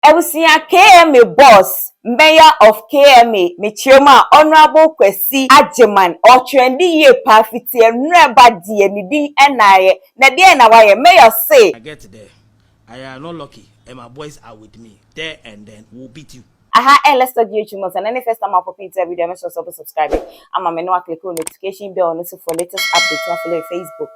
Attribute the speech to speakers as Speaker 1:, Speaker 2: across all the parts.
Speaker 1: Ebusia KMA boss, mayor of KMA, Michioma, Honorable Kwesi Ajeman, or trendy ye parfiti and reba die nidi enaye, na die na waye, mayor say.
Speaker 2: I get there. I am not lucky, and my boys are with me. There and then we'll beat you.
Speaker 1: Aha, let's start ghtrends and any first time I pop into video, make sure to subscribe. I'm a menu click on notification bell also for latest updates on follow Facebook.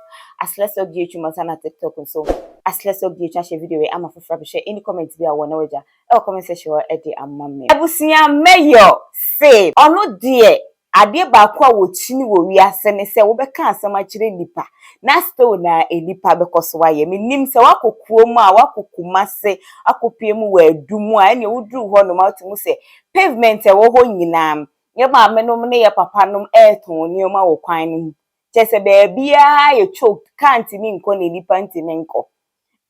Speaker 1: As let's start ghtrends and TikTok and so. As let's start ghtrends video, I'm a for share any comments be a one wager. Or comment section or edit and mommy. Ebusia mayor say, oh no dear. Ade ba kwa wo chini wo wiase ne se wo beka asem akire nipa na still na enipa bekoso waye menim se wakokuo mu a wakokumase akopie mu wa adumu a ene woduru ho no matimu se pavement e wo ho nyinam ye ma menom ne ye papa nom eton ni ma wo kwan no chese be bia ye choked can't mi nko ne nipa ntime nko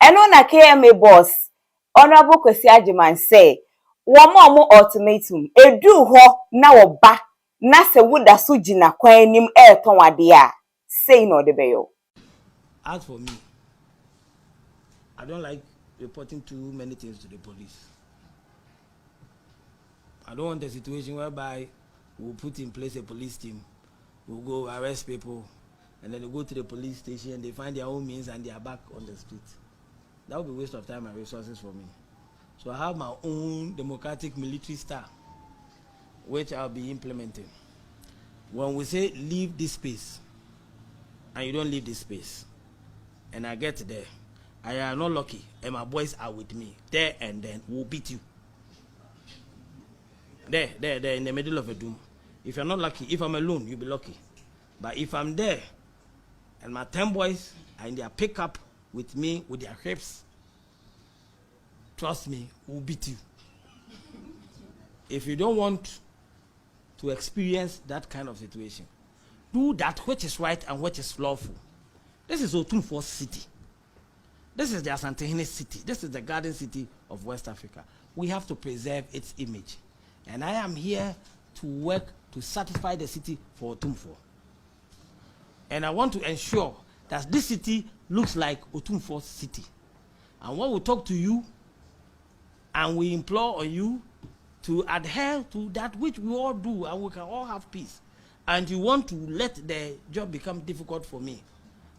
Speaker 1: eno na KMA boss Honorable Kwesi Ajeman say wo mo ultimatum edu ho na wo ba na se woda so gina kwan nim eton ade a say no de beyo.
Speaker 2: As for me, I don't like reporting too many things to the police. I don't want a situation whereby we'll put in place a police team, we'll go arrest people, and then they go to the police station and they find their own means and they are back on the street. That would be a waste of time and resources for me. So I have my own democratic military style, which I'll be implementing. When we say leave this space, and you don't leave this space, and I get there, I am not lucky, and my boys are with me. There and then we'll beat you. There, in the middle of a doom. If you're not lucky, if I'm alone, you'll be lucky. But if I'm there, and my 10 boys are in their pickup with me, with their hips, trust me, we'll beat you. If you don't want to experience that kind of situation, do that which is right and which is lawful. This is Otumfuo City. This is the Asantehene City. This is the Garden City of West Africa. We have to preserve its image. And I am here to work to satisfy the city for Otumfuo. And I want to ensure that this city looks like Otumfuo City. And when we talk to you, and we implore on you to adhere to that which we all do, and we can all have peace. And you want to let the job become difficult for me,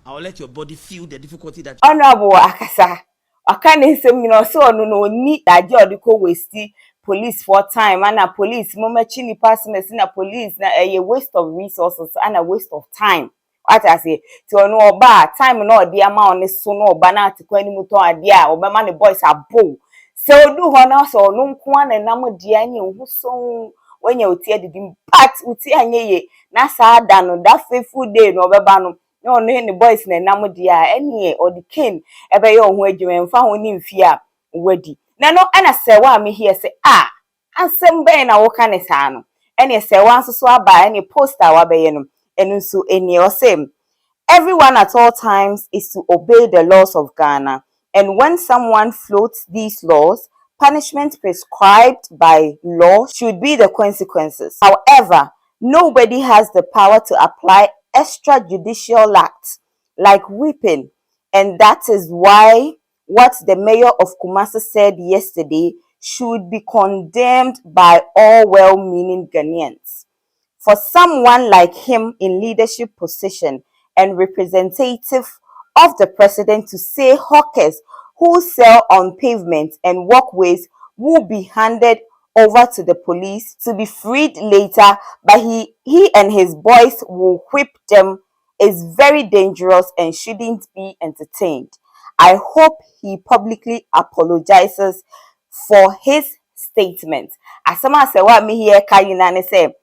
Speaker 2: I will let your body feel the difficulty that.
Speaker 1: Honorable Akasa, akane sem you know so no ni that you ko waste police for time and a police momachi ni personals na police na a waste of resources and a waste of time. What I say to no oba time no dey ama on so no oba na atikwa ni muto ade a obema ne boys abo. So do ho na so no nko na nam dia anye hu so when you tie didim but uti anye ye na sa da no that faithful day no obeba no no ne boys na nam dia anye or the king ebe ye ho adwuma mfa ho ni mfi a wadi na no ana Serwaa Amihere say ansem be na wo ka ne sa no ene Serwaa nso so aba ene poster wa be ye no enu so ene o say everyone at all times is to obey the laws of Ghana. And when someone floats these laws, punishment prescribed by law should be the consequences. However, nobody has the power to apply extrajudicial acts like whipping. And that is why what the mayor of Kumasi said yesterday should be condemned by all well-meaning Ghanaians. For someone like him in leadership position and representative of the president to say hawkers who sell on pavements and walkways will be handed over to the police to be freed later, but he and his boys will whip them is very dangerous and shouldn't be entertained. I hope he publicly apologizes for his statement. As someone said, what me here, Kayina say,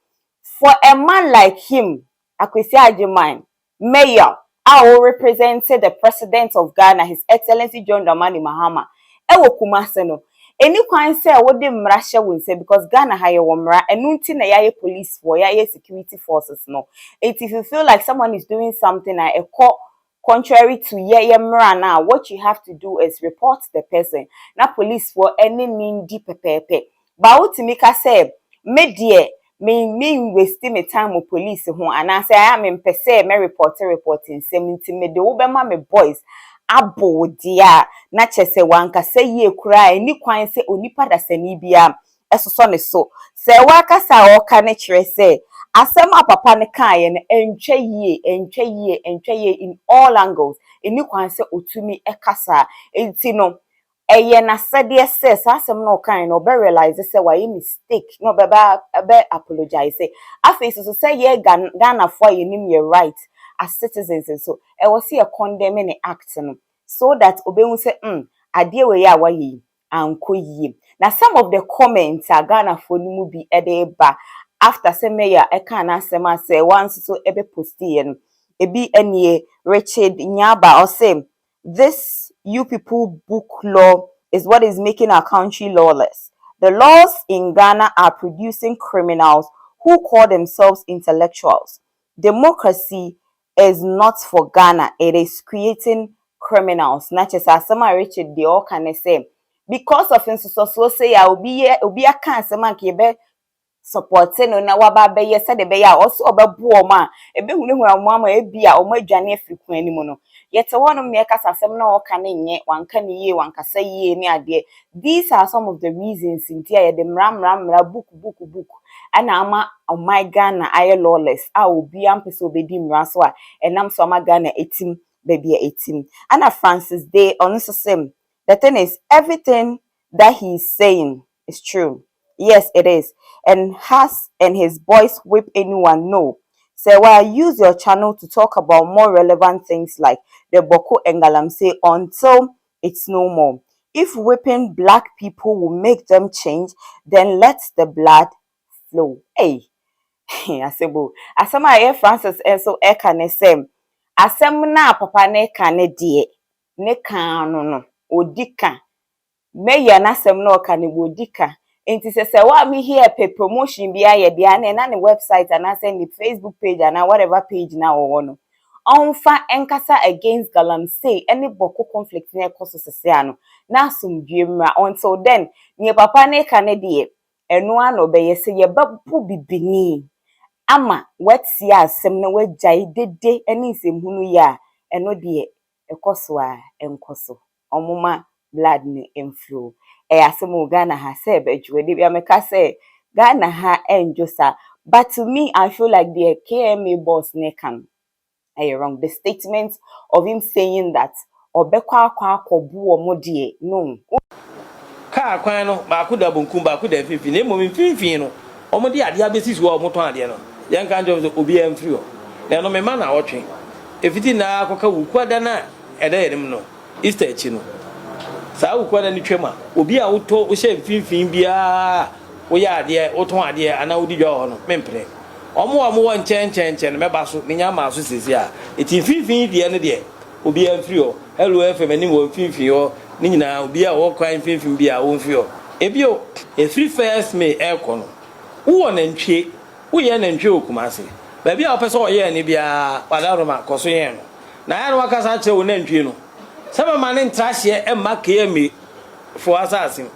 Speaker 1: for a man like him, Kwesi Ajeman, mayor, I will represent the president of Ghana, His Excellency John Dramani Mahama. Ewo Kumasi no. Any kwan say wo de mrashe won say because Ghana ha ye wo mra enu nti na yaye police for yaye security forces no. If you feel like someone is doing something contrary to ye mra na, what you have to do is report the person. Na police for any nindi pepepe. Ba utimika say me die me waste me time with police ho and I say I am pese me reporting same nti me de wo be ma me boys abo dia na chese wanka se ye kura ni kwan se onipa da sani bia esoso ne so se wakasa oka ne kire se asem apapa ne kan ye ne entwe ye in all angles eni kwan se otumi ekasa enti no eye na sede se asem no kan no be realize se why mistake no be apologize afi so say ye Ghana for ye nim ye right as citizens and so e was see a condemning act no so that obehun say ade we ya waye anko yie na some of the comments Ghana for no mu bi ede ba after say mayor e kan asem say once so ebe post ye no ebi enie Richard Nyaba or say this you people book law is what is making our country lawless. The laws in Ghana are producing criminals who call themselves intellectuals. Democracy is not for Ghana. It is creating criminals. Not just as some Richard they all can say because of so say I will be a cancer man supporting no na waba be ye se de be ya also obabu o ma ebe hunu ama ebia o ma adwane afriku animu no yete wono me kasa asem na o ka ne nye wanka ne ye wanka sa ye ne ade. These are some of the reasons intia ye de mra book ana ama oh my Ghana aye lawless a obi ampese obedi mra so a enam so ama Ghana etim baby etim ana Francis Day on so same. The thing is everything that he's saying is true. Yes, it is. And his voice whip anyone? No. Serwaa, use your channel to talk about more relevant things like the Boko and Galamsey until it's no more. If whipping black people will make them change, then let the blood flow. Hey, asebo. Asama aye Francis enso eka ne sem. Asem na papa ne ka ne die. Ne ka no odika. Mayor na sem no ka ne odika. Enti se wa me here pay promotion bia ye bia na ne website and I send the Facebook page and whatever page na wo no onfa enkasa against galamsey any boko conflict na ekoso sese ano na asumdwemra until then ne papa ne ka ne de eno ano be ye se ye babu bibini ama wati asem na wagyae dede eni nsemhunu ya eno de ekoso a enkoso omuma blood ne inflow asemu Ghana ha say bejuwe bia meka say Ghana ha enjosa but to me I feel like the KMA boss ne can wrong the statement of him saying that obekwa akobu omodie no
Speaker 2: car kwan no ba ku da bonkum ba ku da fifi ne mo mfinfin no omode ade abesi so omoton ade no yen kan jo obi amfiri o na no me ma na otwe efiti na akoka wukwada na ede yenim no Easter echi no sa wukwada ni twema obi a woto wo hye mfinfin bia wo ya ade woton ade ana wodi dwa ho no mempre omo wo nchen meba so menya ma so sesi a eti mfinfin die no de obi amfiri o hello fm ani wo mfinfin o ni nyina obi a wo kwan mfinfin bia wo mfiri o ebio free first May ekono wo nantwie wo ye nantwie okumase ba bia wo pese o ye ni bia wadaroma koso ye no na ya no wakasa che wo nantwie no sema mane ntrahye emma KMA for assassin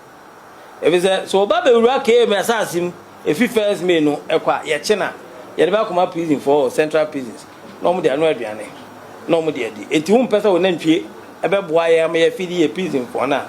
Speaker 2: ebize so ba be wura KMA assassin free first May no ekwa ye chena ye ba kuma prison for central prisons no mo de anu aduane no mo de adi enti hu pese wo nantwie ebe boa ye ma ye fidi ye prison for na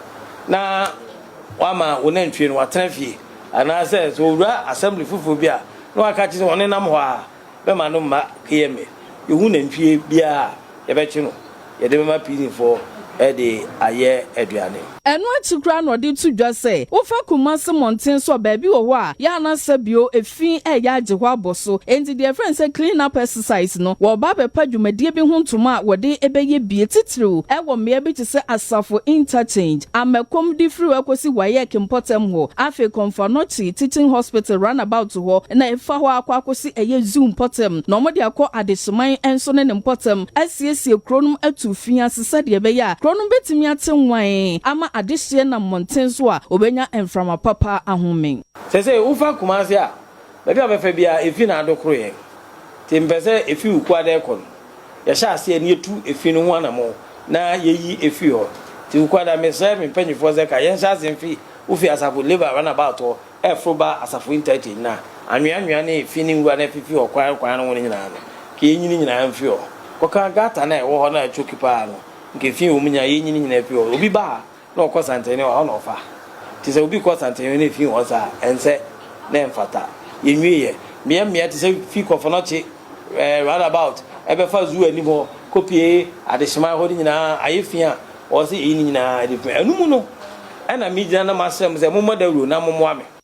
Speaker 2: wama wo nantwie no watena fie ana say so wura assembly fufu bia no aka chi won nam ho a be ma no ma KMA ye hu nantwie bia ye be chi no ye de ma prison for de aye aduane
Speaker 3: eno atikra no de to dwa say wo fa Kumasi monten so baabi wo a ya na sabio efin ya age ho aboso enti de friend say clean up exercise no wo ba be padwumadie bi ho ntoma wo de ebeye bie titiriw wo me bi te say asafo interchange amekom di free akosi waye kempotem ho afi Comfortnochi teaching hospital runabout ho na efa ho akosi eye zoom potem no mo de akọ adesuman enso ne potem asiesie kronum atufin asesa de be ya kronum betimi atenwan ama adehye na monten so a obenya enframa papa ahome
Speaker 2: sese ufa Kumasi a baabi abefa bia efi na adokro ye timpese efi ukwada ekon ya sha ase ni etu efi no ho anamo na yeyi efi ho ti ukwada me se me panyifo ze ka yen sha ase mfi ufi asafo labor run about ho efroba asafo interchange na anwea na efi ni ngwa na fifi ho kwan no nyina no ke nyini nyina mfi ho koka gata na wo ho na chokipa no nke fi wo munya ye nyini nyina pi obi ba na okọ santene wa na ofa ti se obi kọ santene na fi wo sa ense na emfata ye nwie ye me ti se fi kọ no chi round about ebe fa zu ani ho kopie adeshima ho nyina ayefia o se yi nyina ade anu mu no ana mi gyina na masem se mo modawuro na mo mo ame